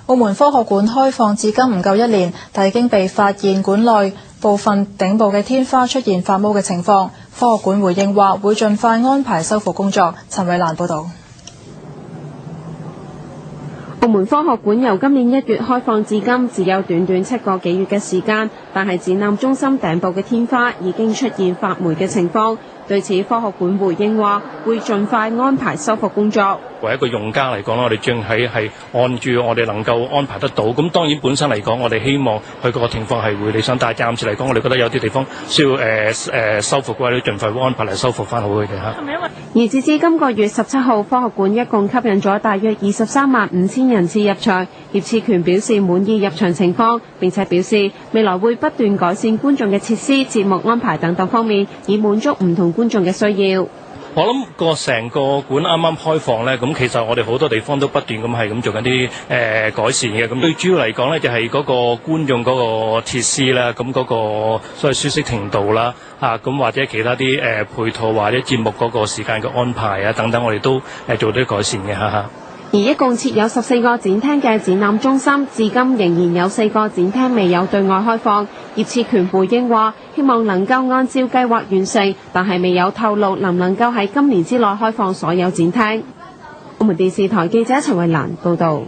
澳門科學館開放至今唔夠1年，但已經被發現館內部分頂部嘅天花出現發毛嘅情況。科學館回應話會盡快安排修復工作。陳偉蘭報導。澳門科學館由今年1月開放至今，只有短短7個幾月嘅時間，但係展覽中心頂部嘅天花已經出現發霉嘅情況。對此，科學館回應話會盡快安排修復工作。為一個用家嚟講，我哋正係按住我哋能夠安排得到。咁當然本身嚟講，我哋希望佢個情況係會理想，但係暫時嚟講，我哋覺得有啲地方需要修復嘅話，都盡快會安排嚟修復翻好佢哋嚇。而截至今個月17號，科學館一共吸引咗大約235000人次入場。葉賜權表示滿意入場情況，並且表示未來會不斷改善觀眾嘅設施、節目安排等等方面，以滿足唔同觀眾嘅需要。我諗成個館啱啱開放咧，咁其實我哋好多地方都不斷咁係咁做緊啲改善嘅。咁最主要嚟講咧，就係嗰個觀眾嗰個設施啦，咁嗰個所謂舒適程度啦，咁或者其他啲配套或者節目嗰個時間嘅安排啊等等，我哋都做啲改善嘅嚇。而一共設有14個展廳嘅展覽中心，至今仍然有4個展廳未有對外開放。葉賜權回應話，希望能夠按照計劃完成，但係未有透露能唔能夠喺今年之內開放所有展廳。澳門電視台記者陳慧蘭報導。